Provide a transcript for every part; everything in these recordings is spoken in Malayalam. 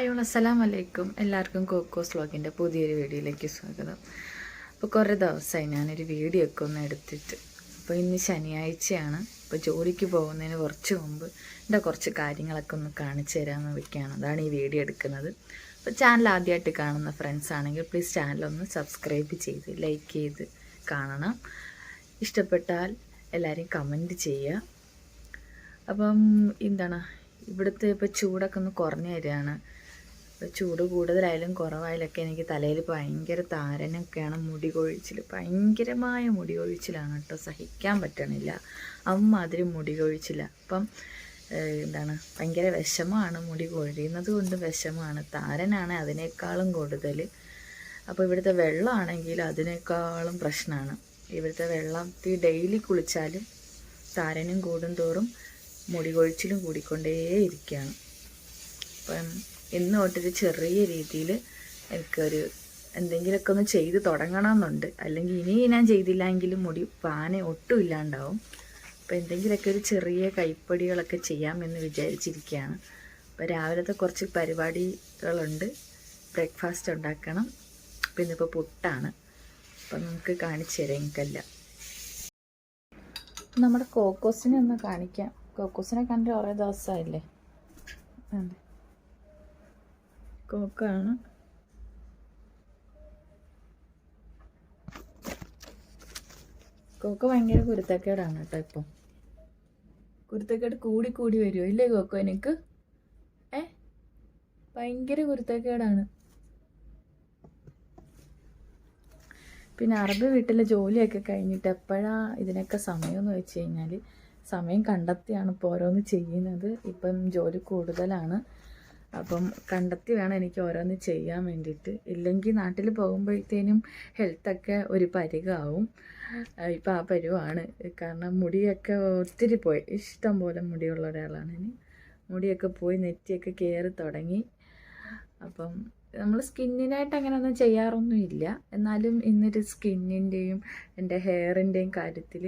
ഹായ് അസ്സലാമു അലൈക്കും. എല്ലാവർക്കും കോക്കോസ് വ്ളോഗിൻ്റെ പുതിയൊരു വീഡിയോയിലേക്ക് സ്വാഗതം. അപ്പോൾ കുറേ ദിവസമായി ഞാനൊരു വീഡിയോ ഒക്കെ ഒന്ന് എടുത്തിട്ട്. അപ്പോൾ ഇന്ന് ശനിയാഴ്ചയാണ്. അപ്പോൾ ജോലിക്ക് പോകുന്നതിന് കുറച്ച് മുമ്പ് എൻ്റെ കുറച്ച് കാര്യങ്ങളൊക്കെ ഒന്ന് കാണിച്ചു തരാമെന്ന് വയ്ക്കുകയാണ്. അതാണ് ഈ വീഡിയോ എടുക്കുന്നത്. അപ്പോൾ ചാനൽ ആദ്യമായിട്ട് കാണുന്ന ഫ്രണ്ട്സ് ആണെങ്കിൽ പ്ലീസ് ചാനലൊന്ന് സബ്സ്ക്രൈബ് ചെയ്ത് ലൈക്ക് ചെയ്ത് കാണണം. ഇഷ്ടപ്പെട്ടാൽ എല്ലാവരും കമൻറ്റ് ചെയ്യുക. അപ്പം ഇവിടുത്തെ ഇപ്പോൾ ചൂടൊക്കെ ഒന്ന് കുറഞ്ഞു വരികയാണ്. ചൂട് കൂടുതലായാലും കുറവായാലൊക്കെ എനിക്ക് തലയിൽ ഭയങ്കര താരനൊക്കെയാണ്, മുടി കൊഴിച്ചിൽ, ഭയങ്കരമായ മുടി കൊഴിച്ചിലാണ് കേട്ടോ, സഹിക്കാൻ പറ്റണില്ല. അമ്മാതിരി മുടി കൊഴിച്ചില്ല. അപ്പം ഭയങ്കര വിഷമമാണ്, മുടി കൊഴിയുന്നത് കൊണ്ട് വിഷമമാണ്. താരനാണ് അതിനേക്കാളും കൂടുതൽ. അപ്പോൾ ഇവിടുത്തെ വെള്ളമാണെങ്കിൽ അതിനേക്കാളും പ്രശ്നമാണ്. ഇവിടുത്തെ വെള്ളത്തിൽ ഡെയിലി കുളിച്ചാലും താരനും കൂടും തോറും മുടി കൊഴിച്ചിലും കൂടിക്കൊണ്ടേയിരിക്കുകയാണ്. അപ്പം ഇന്ന് തൊട്ടൊരു ചെറിയ രീതിയിൽ എനിക്കൊരു എന്തെങ്കിലുമൊക്കെ ഒന്ന് ചെയ്ത് തുടങ്ങണമെന്നുണ്ട്. അല്ലെങ്കിൽ ഇനി ഞാൻ ചെയ്തില്ലെങ്കിലും മുടി പാന ഒട്ടും ഇല്ലാണ്ടാവും. അപ്പോൾ എന്തെങ്കിലുമൊക്കെ ഒരു ചെറിയ കൈപ്പടികളൊക്കെ ചെയ്യാമെന്ന് വിചാരിച്ചിരിക്കുകയാണ്. അപ്പോൾ രാവിലത്തെ കുറച്ച് പരിപാടികളുണ്ട്. ബ്രേക്ക്ഫാസ്റ്റ് ഉണ്ടാക്കണം. അപ്പോൾ ഇന്നിപ്പോൾ പുട്ടാണ്. അപ്പം നമുക്ക് കാണിച്ചു തരാം എനിക്കെല്ലാം. നമ്മുടെ കോക്കോസിനെ ഒന്ന് കാണിക്കാം. കോക്കോസിനെ കണ്ട് കുറേ ദിവസമായില്ലേ. കോക്കാണ്. കോക്ക ഭയങ്കര കുരുത്തക്കേടാണ് കേട്ടോ. ഇപ്പം കുരുത്തക്കേട് കൂടി കൂടി വരുമോ ഇല്ലേ കോക്കോ? എനിക്ക് ഭയങ്കര കുരുത്തക്കേടാണ്. പിന്നെ അറബ് വീട്ടിലെ ജോലിയൊക്കെ കഴിഞ്ഞിട്ട് എപ്പോഴാണ് ഇതിനൊക്കെ സമയമെന്ന് വെച്ച് കഴിഞ്ഞാൽ സമയം കണ്ടെത്തിയാണ് ഇപ്പോൾ ഓരോന്ന് ചെയ്യുന്നത്. ഇപ്പം ജോലി കൂടുതലാണ്. അപ്പം കണ്ടെത്തി വേണം എനിക്ക് ഓരോന്ന് ചെയ്യാൻ വേണ്ടിയിട്ട്. ഇല്ലെങ്കിൽ നാട്ടിൽ പോകുമ്പോഴത്തേനും ഹെൽത്തൊക്കെ ഒരു പരിവാവും. ഇപ്പം ആ പരിവാണ്. കാരണം മുടിയൊക്കെ ഒത്തിരി പോയി, ഇഷ്ടം പോലെ മുടിയുള്ള ഒരാളാണ് ഇനി. മുടിയൊക്കെ പോയി നെറ്റിയൊക്കെ കയറി തുടങ്ങി. അപ്പം നമ്മൾ സ്കിന്നിനായിട്ട് അങ്ങനെ ഒന്നും ചെയ്യാറൊന്നുമില്ല. എന്നാലും ഇന്നൊരു സ്കിന്നിൻ്റെയും എൻ്റെ ഹെയറിൻ്റെയും കാര്യത്തിൽ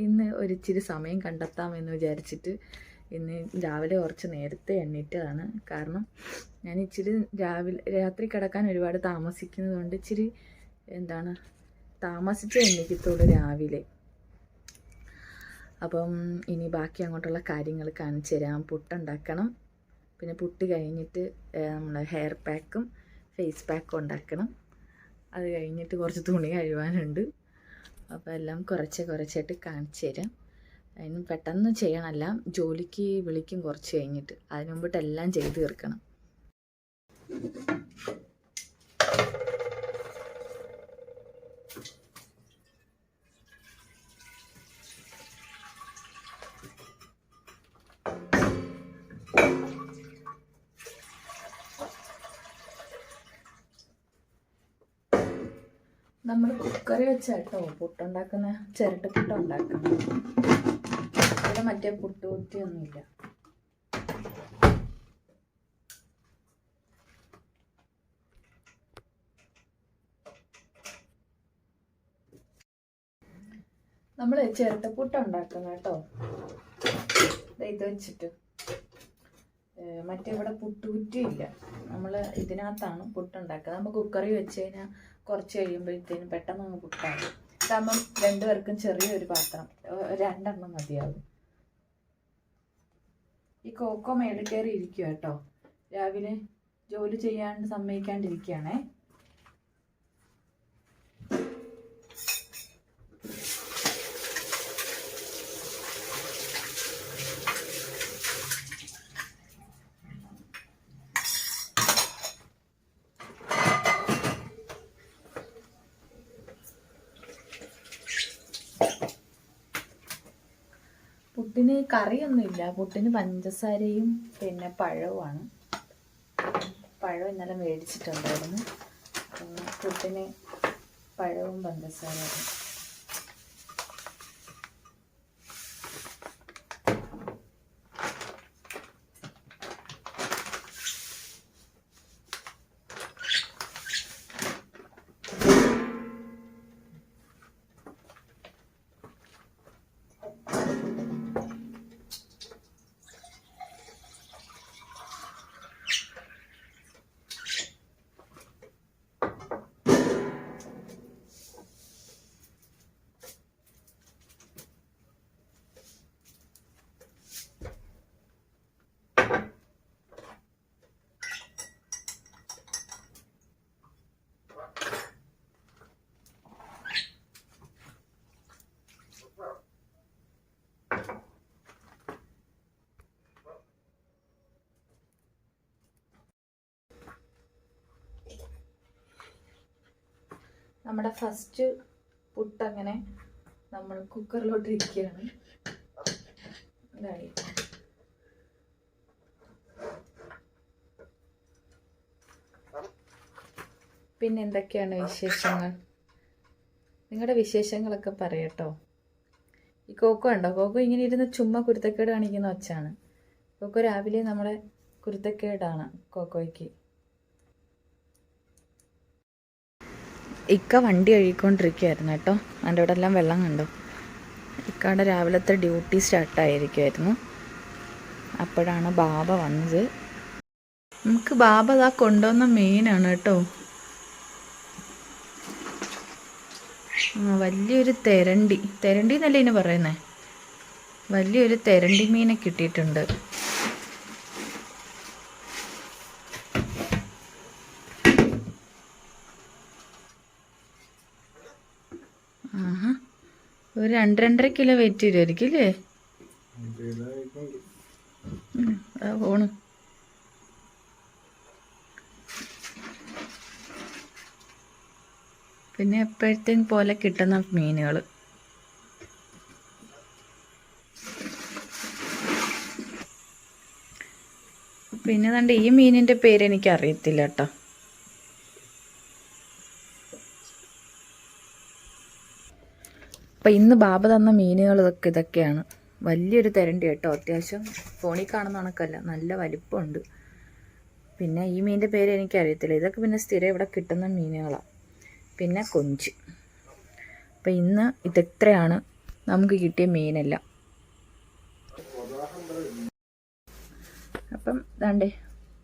ഇന്ന് ഒരിച്ചിരി സമയം കണ്ടെത്താമെന്ന് വിചാരിച്ചിട്ട് ഇന്ന് രാവിലെ കുറച്ച് നേരത്തെ എണ്ണീറ്റതാണ്. കാരണം ഞാൻ ഇച്ചിരി രാത്രി കിടക്കാൻ ഒരുപാട് താമസിക്കുന്നത് കൊണ്ട് ഇച്ചിരി താമസിച്ച് എണ്ണീക്കത്തുള്ളൂ രാവിലെ. അപ്പം ഇനി ബാക്കി അങ്ങോട്ടുള്ള കാര്യങ്ങൾ കാണിച്ചു തരാം. പുട്ടുണ്ടാക്കണം. പിന്നെ പുട്ട് കഴിഞ്ഞിട്ട് നമ്മൾ ഹെയർ പാക്കും ഫേസ് പാക്കും ഉണ്ടാക്കണം. അത് കഴിഞ്ഞിട്ട് കുറച്ച് തുണി കഴുകാനുണ്ട്. അപ്പോൾ എല്ലാം കുറച്ചായിട്ട് കാണിച്ചു തരാം. അതിന് പെട്ടെന്ന് ചെയ്യണമല്ല, ജോലിക്ക് വിളിക്കും കുറച്ച് കഴിഞ്ഞിട്ട്. അതിന് മുമ്പിട്ട് എല്ലാം ചെയ്ത് തീർക്കണം. നമ്മൾ കുക്കറി വെച്ചാട്ടോ പുട്ടുണ്ടാക്കുന്ന, ചിരട്ടപ്പുട്ട് ഉണ്ടാക്കണം. ഇവിടെ മറ്റേ പുട്ടുകുറ്റിയൊന്നുമില്ല. നമ്മൾ ചിരട്ടപ്പുട്ട് ഉണ്ടാക്കുന്ന കേട്ടോ. ഇത് വെച്ചിട്ട് മറ്റേ ഇവിടെ പുട്ടുകുറ്റിയില്ല. നമ്മൾ ഇതിനകത്താണ് പുട്ടുണ്ടാക്കുക. നമ്മൾ കുക്കറി വെച്ച് കഴിഞ്ഞാൽ കുറച്ച് കഴിയുമ്പോഴത്തേനും പെട്ടെന്ന് അങ്ങ് പുട്ടാകും. ഇതാകുമ്പം രണ്ടുപേർക്കും ചെറിയൊരു പാത്രം, 2 എണ്ണം മതിയാകും. ഈ കോക്കോ മേളിൽ കയറി ഇരിക്കുക കേട്ടോ. രാവിലെ ജോലി ചെയ്യാണ്ട് സമ്മതിക്കാണ്ടിരിക്കുകയാണേ. പുട്ടിന് കറിയൊന്നുമില്ല. പുട്ടിന് പഞ്ചസാരയും പിന്നെ പഴവുമാണ്. പഴം ഇന്നലെ മേടിച്ചിട്ടുണ്ടായിരുന്നു. പുട്ടിന് പഴവും പഞ്ചസാരയും. നമ്മുടെ ഫസ്റ്റ് പുട്ടങ്ങനെ നമ്മൾ കുക്കറിലോട്ട് ഇരിക്കുകയാണ്. ഇതായി. പിന്നെ എന്തൊക്കെയാണ് വിശേഷങ്ങൾ? നിങ്ങളുടെ വിശേഷങ്ങളൊക്കെ പറയട്ടോ. ഈ കോക്കോ ഉണ്ടോ? കോക്കോ ഇങ്ങനെ ഇരുന്ന് ചുമ്മാ കുരുത്തക്കേട് കാണിക്കുന്ന ഒച്ചാണ്. കോക്കോ രാവിലെ നമ്മളെ കുരുത്തക്കേടാണ് കോക്കോയ്ക്ക്. ഇക്ക വണ്ടി കഴുകിക്കൊണ്ടിരിക്കുകയായിരുന്നു കേട്ടോ. അതിൻ്റെ അവിടെ എല്ലാം വെള്ളം കണ്ടോ. ഇക്കയുടെ രാവിലത്തെ ഡ്യൂട്ടി സ്റ്റാർട്ടായിരിക്കുമായിരുന്നു. അപ്പോഴാണ് ബാബ വന്നത്. നമുക്ക് ബാബ ഇതാ കൊണ്ടുവന്ന മീനാണ് കേട്ടോ. വലിയൊരു തെരണ്ടി എന്നല്ലേ ഇതിന് പറയുന്നേ. വലിയൊരു തെരണ്ടി മീനെ കിട്ടിയിട്ടുണ്ട്. ആഹാ, ഒരു 2-2.5 കിലോ വെയിറ്റ് വരുമായിരിക്കും അല്ലേ? പോണ്. പിന്നെ എപ്പോഴത്തേക്കും പോലെ കിട്ടുന്ന മീനുകൾ. പിന്നെ കണ്ട് ഈ മീനിൻ്റെ പേര് എനിക്ക് അറിയത്തില്ല കേട്ടോ. അപ്പം ഇന്ന് ബാബ തന്ന മീനുകൾ ഇതൊക്കെയാണ്. വലിയൊരു തെരണ്ടി കേട്ടോ. അത്യാവശ്യം ഫോണിൽ കാണുന്ന കണക്കല്ല, നല്ല വലിപ്പമുണ്ട്. പിന്നെ ഈ മീനിൻ്റെ പേര് എനിക്കറിയത്തില്ല. ഇതൊക്കെ പിന്നെ സ്ഥിരം ഇവിടെ കിട്ടുന്ന മീനുകളാണ്. പിന്നെ കൊഞ്ച്. അപ്പം ഇന്ന് ഇതെത്രയാണ് നമുക്ക് കിട്ടിയ മീനെല്ലാം. അപ്പം ദാണ്ടേ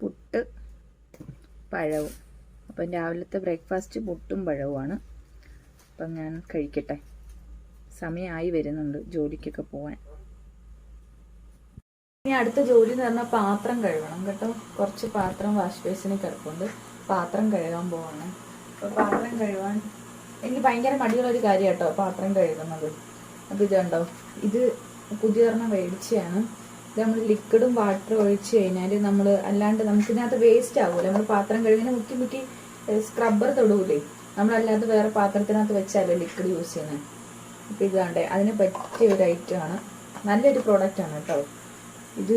പുട്ട് പഴവും. അപ്പം രാവിലത്തെ ബ്രേക്ക്ഫാസ്റ്റ് പുട്ടും പഴവുമാണ്. അപ്പം ഞാൻ കഴിക്കട്ടെ. സമയമായി വരുന്നുണ്ട് ജോലിക്കൊക്കെ പോകാൻ. ഇനി അടുത്ത ജോലി എന്ന് പറഞ്ഞാൽ പാത്രം കഴുകണം കേട്ടോ. കുറച്ച് പാത്രം വാഷ് ബേസിന് കിടപ്പുണ്ട്. പാത്രം കഴുകാൻ പോവാണ്. അപ്പോൾ പാത്രം കഴുകാൻ എനിക്ക് ഭയങ്കര മടിയുള്ളൊരു കാര്യം കേട്ടോ പാത്രം കഴുകുന്നത്. അപ്പോൾ ഇതുണ്ടോ, ഇത് പുതിയൊരെണ്ണം മേടിച്ചതാണ്. ഇത് നമ്മൾ ലിക്വിഡും വാട്ടറും ഒഴിച്ച് കഴിഞ്ഞാൽ നമ്മൾ അല്ലാണ്ട് നമുക്കിതിനകത്ത് വേസ്റ്റ് ആകുമല്ലോ. നമ്മൾ പാത്രം കഴുകിന് മുക്കി സ്ക്രബ്ബർ തൊടൂലേ, നമ്മളല്ലാതെ വേറെ പാത്രത്തിനകത്ത് വെച്ചാലോ ലിക്വിഡ് യൂസ് ചെയ്യുന്നത്. അപ്പോൾ ഇത് കണ്ടേ, അതിന് പറ്റിയ ഒരു ഐറ്റമാണ്. നല്ലൊരു പ്രോഡക്റ്റാണ് കേട്ടോ ഇത്.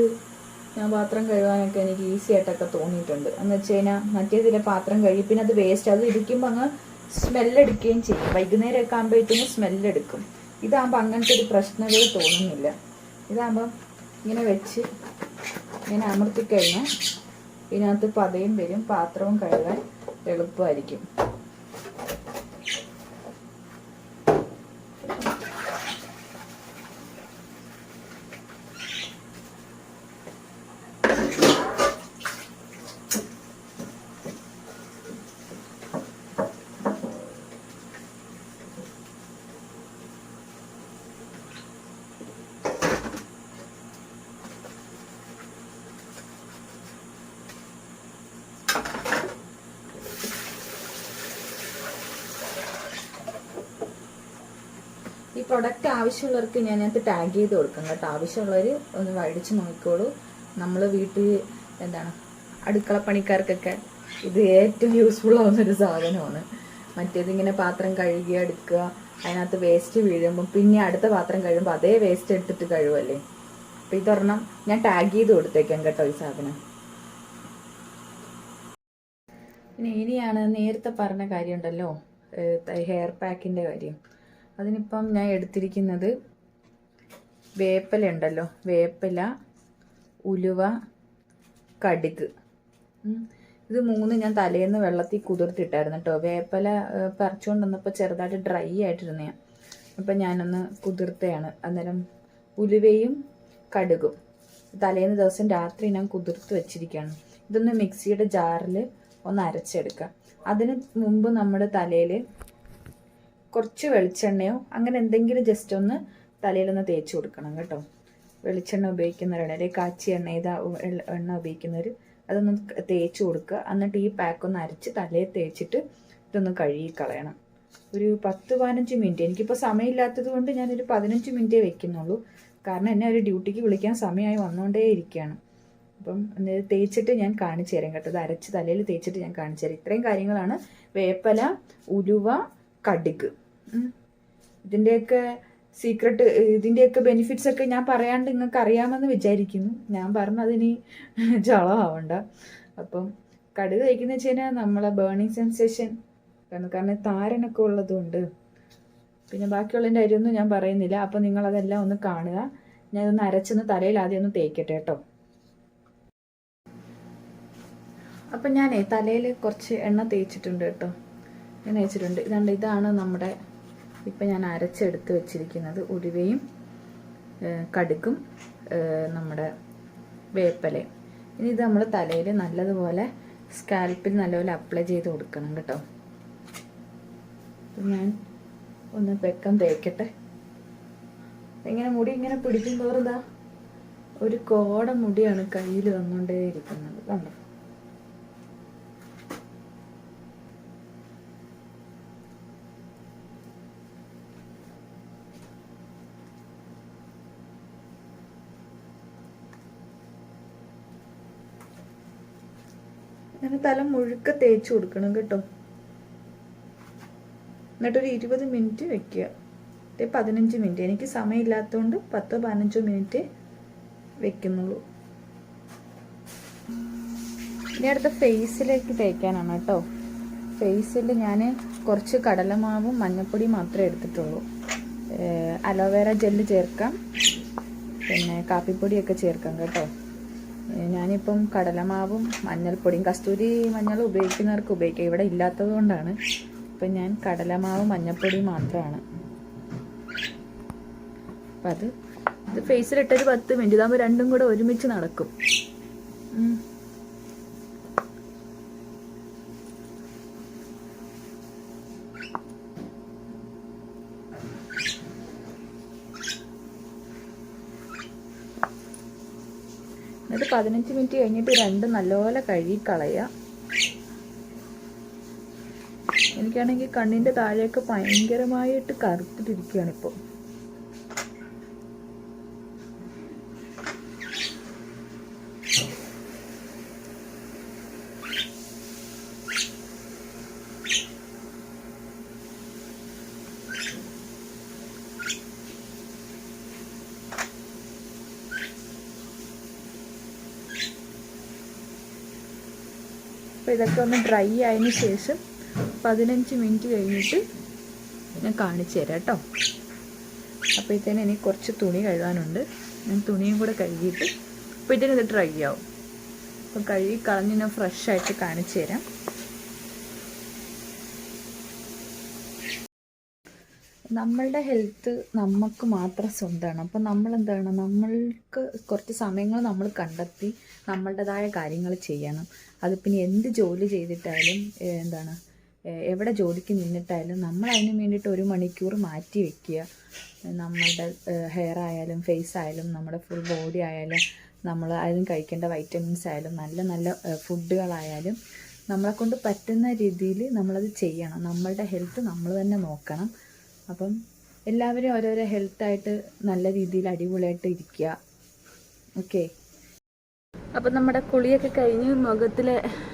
ഞാൻ പാത്രം കഴുകാനൊക്കെ എനിക്ക് ഈസി ആയിട്ടൊക്കെ തോന്നിയിട്ടുണ്ട്. എന്ന് വെച്ച് കഴിഞ്ഞാൽ മറ്റേതിലെ പാത്രം കഴുകി പിന്നെ അത് വേസ്റ്റ്, അത് ഇരിക്കുമ്പോൾ അങ്ങ് സ്മെല്ലെടുക്കുകയും ചെയ്യും. വൈകുന്നേരമൊക്കെ ആകുമ്പോഴത്തേനും സ്മെല്ലെടുക്കും. ഇതാകുമ്പോൾ അങ്ങനത്തെ ഒരു പ്രശ്നങ്ങൾ തോന്നുന്നില്ല. ഇതാകുമ്പം ഇങ്ങനെ വെച്ച് ഇങ്ങനെ അമർത്തിക്കഴിഞ്ഞാൽ ഇതിനകത്ത് പതയും വരും, പാത്രവും കഴുകാൻ എളുപ്പമായിരിക്കും. ഈ പ്രൊഡക്റ്റ് ആവശ്യമുള്ളവർക്ക് ഞാനത് ടാഗ് ചെയ്ത് കൊടുക്കാം കേട്ടോ. ആവശ്യമുള്ളവർ ഒന്ന് മേടിച്ച് നോക്കിക്കോളൂ. നമ്മൾ വീട്ടിൽ എന്താണ് അടുക്കള പണിക്കാർക്കൊക്കെ ഇത് ഏറ്റവും യൂസ്ഫുൾ ആവുന്നൊരു സാധനമാണ്. മറ്റേതിങ്ങനെ പാത്രം കഴുകി എടുക്കുക, അതിനകത്ത് വേസ്റ്റ് വീഴുമ്പം പിന്നെ അടുത്ത പാത്രം കഴിയുമ്പോൾ അതേ വേസ്റ്റ് എടുത്തിട്ട് കഴിവല്ലേ. അപ്പം ഇതൊരെണ്ണം ഞാൻ ടാഗ് ചെയ്ത് കൊടുത്തേക്കാം കേട്ടോ ഈ സാധനം. പിന്നെ ഇനിയാണ് നേരത്തെ പറഞ്ഞ കാര്യം ഉണ്ടല്ലോ, ഹെയർ പാക്കിൻ്റെ കാര്യം. അതിനിപ്പം ഞാൻ എടുത്തിരിക്കുന്നത് വേപ്പില ഉണ്ടല്ലോ, വേപ്പില, ഉലുവ, കടുക്. ഇത് 3 ഞാൻ തലേന്ന് വെള്ളത്തിൽ കുതിർത്തിട്ടായിരുന്നു കേട്ടോ. വേപ്പില പറിച്ചുകൊണ്ട് വന്നപ്പോൾ ചെറുതായിട്ട് ഡ്രൈ ആയിട്ടിരുന്നതാണ്. അപ്പം ഞാനൊന്ന് കുതിർത്തയാണ്. അന്നേരം ഉലുവയും കടുകും തലേന്ന് ദിവസം രാത്രി ഞാൻ കുതിർത്ത് വെച്ചിരിക്കുകയാണ്. ഇതൊന്ന് മിക്സിയുടെ ജാറിൽ ഒന്ന് അരച്ചെടുക്കാം. അതിന് മുമ്പ് നമ്മുടെ തലയിൽ കുറച്ച് വെളിച്ചെണ്ണയോ അങ്ങനെ എന്തെങ്കിലും ജസ്റ്റ് ഒന്ന് തലയിലൊന്ന് തേച്ച് കൊടുക്കണം കേട്ടോ. വെളിച്ചെണ്ണ ഉപയോഗിക്കുന്നവരാണ്, അല്ലെങ്കിൽ കാച്ചിയ എണ്ണ എണ്ണ ഉപയോഗിക്കുന്നവർ അതൊന്ന് തേച്ച് കൊടുക്കുക. എന്നിട്ട് ഈ പാക്കൊന്ന് അരച്ച് തലയിൽ തേച്ചിട്ട് ഇതൊന്ന് കഴുകി കളയണം. ഒരു 10-15 മിനിറ്റ്. എനിക്കിപ്പോൾ സമയമില്ലാത്തത് കൊണ്ട് ഞാനൊരു 15 മിനിറ്റേ വെക്കുന്നുള്ളൂ. കാരണം എന്നെ ഒരു ഡ്യൂട്ടിക്ക് വിളിക്കാൻ സമയമായി വന്നുകൊണ്ടേ ഇരിക്കുകയാണ്. അപ്പം തേച്ചിട്ട് ഞാൻ കാണിച്ചു തരാം കേട്ടോ. അത് അരച്ച് തലയിൽ തേച്ചിട്ട് ഞാൻ കാണിച്ചു തരാം. ഇത്രയും കാര്യങ്ങളാണ് വേപ്പില, ഉലുവ, കടുക്. ഇതിൻ്റെയൊക്കെ സീക്രട്ട്, ഇതിൻ്റെയൊക്കെ ബെനിഫിറ്റ്സ് ഒക്കെ ഞാൻ പറയാണ്ട് നിങ്ങൾക്ക് അറിയാമെന്ന് വിചാരിക്കുന്നു. ഞാൻ പറഞ്ഞതിനി ചളമാവണ്ട. അപ്പം കടുക് കഴിക്കുന്ന വെച്ച് കഴിഞ്ഞാൽ നമ്മളെ ബേണിങ് സെൻസേഷൻ കാരണം താരനൊക്കെ ഉള്ളതുകൊണ്ട്, പിന്നെ ബാക്കിയുള്ളതിൻ്റെ അരിയൊന്നും ഞാൻ പറയുന്നില്ല. അപ്പം നിങ്ങളതെല്ലാം ഒന്ന് കാണുക. ഞാൻ ഇതൊന്ന് അരച്ചൊന്ന് തലയിൽ ആദ്യം ഒന്ന് തേക്കട്ടെ കേട്ടോ. അപ്പം ഞാനേ തലയിൽ കുറച്ച് എണ്ണ തേച്ചിട്ടുണ്ട് കേട്ടോ. എണ്ണ തേച്ചിട്ടുണ്ട്. ഇതാണ് നമ്മുടെ ഇപ്പം ഞാൻ അരച്ചെടുത്ത് വെച്ചിരിക്കുന്നത് ഉലുവയും കടുകും നമ്മുടെ വേപ്പിലയും. ഇനി ഇത് നമ്മൾ തലയിൽ നല്ലതുപോലെ സ്കാൽപ്പിൽ നല്ലപോലെ അപ്ലൈ ചെയ്ത് കൊടുക്കണം കേട്ടോ. ഞാൻ ഒന്ന് പെക്കം തേക്കട്ടെ. ഇങ്ങനെ മുടി ഇങ്ങനെ പിടിക്കും തോറും ഒരു കോട മുടിയാണ് കയ്യിൽ വന്നുകൊണ്ടേ ഇരിക്കുന്നത് കണ്ടോ. അങ്ങനെ തല മുഴുക്ക തേച്ച് കൊടുക്കണം കേട്ടോ. എന്നിട്ടൊരു 20 മിനിറ്റ് വെക്കുക. 15 മിനിറ്റ്, എനിക്ക് സമയമില്ലാത്തതുകൊണ്ട് 10-15 മിനിറ്റ് വെക്കുന്നുള്ളൂ. ഇനി അടുത്ത ഫേസിലേക്ക് തേക്കാനാണ് കേട്ടോ. ഫേസിൽ ഞാൻ കുറച്ച് കടലമാവും മഞ്ഞൾപ്പൊടി മാത്രമേ എടുത്തിട്ടുള്ളൂ. അലോവേറ ജെല്ല് ചേർക്കാം, പിന്നെ കാപ്പിപ്പൊടിയൊക്കെ ചേർക്കാം കേട്ടോ. ഞാനിപ്പം കടലമാവും മഞ്ഞൾപ്പൊടിയും, കസ്തൂരി മഞ്ഞൾ ഉപയോഗിക്കുന്നവർക്ക് ഉപയോഗിക്കാം, ഇവിടെ ഇല്ലാത്തത് കൊണ്ടാണ്. ഇപ്പം ഞാൻ കടലമാവും മഞ്ഞൾപ്പൊടിയും മാത്രമാണ്. അപ്പം ഇത് ഫേസിലിട്ടൊരു 10 മിനിറ്റ് ഇതാകുമ്പോൾ രണ്ടും കൂടെ ഒരുമിച്ച് നടക്കും. എന്നിട്ട് 15 മിനിറ്റ് കഴിഞ്ഞിട്ട് രണ്ടും നല്ലപോലെ കഴുകിക്കളയുക. എനിക്കാണെങ്കിൽ കണ്ണിൻ്റെ താഴെയൊക്കെ ഭയങ്കരമായിട്ട് കറുത്തിട്ടിരിക്കുകയാണ് ഇപ്പോൾ. അപ്പോൾ ഇതൊക്കെ ഒന്ന് ഡ്രൈ ആയതിന് ശേഷം 15 മിനിറ്റ് കഴിഞ്ഞിട്ട് ഞാൻ കാണിച്ചു തരാം കേട്ടോ. അപ്പോഴത്തേനും എനിക്ക് കുറച്ച് തുണി കഴുകാനുണ്ട്. ഞാൻ തുണിയും കൂടെ കഴുകിയിട്ട് അപ്പോഴത്തേനും ഇത് ഡ്രൈ ആവും. അപ്പം കഴുകി കളഞ്ഞ് ഞാൻ ഫ്രഷായിട്ട് കാണിച്ചു തരാം. നമ്മളുടെ ഹെൽത്ത് നമുക്ക് മാത്രം സ്വന്തമാണ്. അപ്പം നമ്മളെന്താണ്, നമ്മൾക്ക് കുറച്ച് സമയങ്ങൾ നമ്മൾ കണ്ടെത്തി നമ്മളുടേതായ കാര്യങ്ങൾ ചെയ്യണം. അത് പിന്നെ എന്ത് ജോലി ചെയ്തിട്ടായാലും എവിടെ ജോലിക്ക് നിന്നിട്ടായാലും നമ്മൾ അതിന് വേണ്ടിയിട്ട് 1 മണിക്കൂർ മാറ്റി വയ്ക്കുക. നമ്മളുടെ ഹെയർ ആയാലും ഫേസ് ആയാലും നമ്മുടെ ഫുൾ ബോഡി ആയാലും നമ്മൾ അതിന് കഴിക്കേണ്ട വൈറ്റമിൻസ് ആയാലും നല്ല നല്ല ഫുഡുകളായാലും നമ്മളെക്കൊണ്ട് പറ്റുന്ന രീതിയിൽ നമ്മളത് ചെയ്യണം. നമ്മളുടെ ഹെൽത്ത് നമ്മൾ തന്നെ നോക്കണം. അപ്പം എല്ലാവരും ഓരോരോ ഹെൽത്തായിട്ട് നല്ല രീതിയിൽ അടിപൊളിയായിട്ട് ഇരിക്കുക. ഓക്കെ. അപ്പം നമ്മുടെ കുളിയൊക്കെ കഴിഞ്ഞ് മുഖത്തിൽ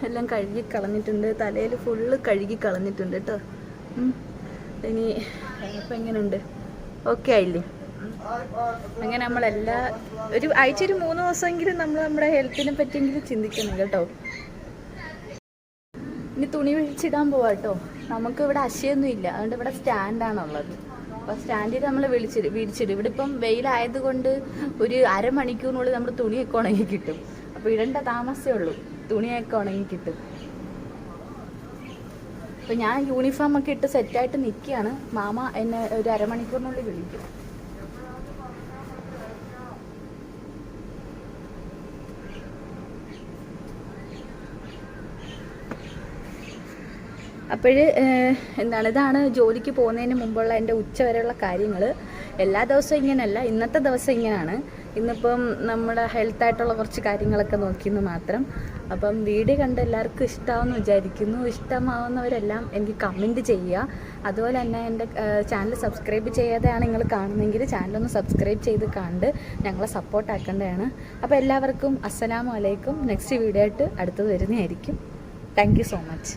എല്ലാം കഴുകി കളഞ്ഞിട്ടുണ്ട്, തലയിൽ ഫുള്ള് കഴുകി കളഞ്ഞിട്ടുണ്ട് കേട്ടോ. ഇനി അപ്പം എങ്ങനെയുണ്ട്, ഓക്കെ ആയില്ലേ? അങ്ങനെ ഒരു ആഴ്ച 3 ദിവസമെങ്കിലും നമ്മൾ നമ്മുടെ ഹെൽത്തിനെ പറ്റിയെങ്കിലും ചിന്തിക്കണം കേട്ടോ. ഇനി തുണി വിളിച്ചിടാൻ പോവാം കേട്ടോ. നമുക്ക് ഇവിടെ അശയൊന്നും ഇല്ല, അതുകൊണ്ട് ഇവിടെ സ്റ്റാൻഡാണുള്ളത്. അപ്പോൾ സ്റ്റാൻഡിൽ നമ്മൾ വിരിച്ചിടും. ഇവിടെ ഇപ്പം വെയിലായതുകൊണ്ട് ഒരു അരമണിക്കൂറിനുള്ളിൽ നമ്മുടെ തുണിയൊക്കെ ഉണങ്ങി കിട്ടും. അപ്പോൾ ഇടേണ്ട താമസമേ ഉള്ളൂ, തുണിയൊക്കെ ഉണങ്ങി കിട്ടും. അപ്പോൾ ഞാൻ യൂണിഫോമൊക്കെ ഇട്ട് സെറ്റായിട്ട് നിൽക്കുകയാണ്. മാമ എന്നെ ഒരു അരമണിക്കൂറിനുള്ളിൽ വിളിക്കും. അപ്പോൾ ഇതാണ് ജോലിക്ക് പോകുന്നതിന് മുമ്പുള്ള എൻ്റെ ഉച്ചവരെയുള്ള കാര്യങ്ങൾ. എല്ലാ ദിവസവും ഇങ്ങനെയല്ല, ഇന്നത്തെ ദിവസം ഇങ്ങനെയാണ്. ഇന്നിപ്പം നമ്മുടെ ഹെൽത്തായിട്ടുള്ള കുറച്ച് കാര്യങ്ങളൊക്കെ നോക്കിയെന്ന് മാത്രം. അപ്പം വീഡിയോ കണ്ട് എല്ലാവർക്കും ഇഷ്ടമാവുമെന്ന് വിചാരിക്കുന്നു. ഇഷ്ടമാവുന്നവരെല്ലാം എനിക്ക് കമൻറ്റ് ചെയ്യുക. അതുപോലെ തന്നെ എൻ്റെ ചാനൽ സബ്സ്ക്രൈബ് ചെയ്യാതെയാണ് നിങ്ങൾ കാണുന്നതെങ്കിൽ ചാനലൊന്ന് സബ്സ്ക്രൈബ് ചെയ്ത് കണ്ട് ഞങ്ങളെ സപ്പോർട്ടാക്കേണ്ടതാണ്. അപ്പോൾ എല്ലാവർക്കും അസ്സലാമു അലൈക്കും. നെക്സ്റ്റ് വീഡിയോ ആയിട്ട് അടുത്തത് വരുന്നതായിരിക്കും. Thank you so much.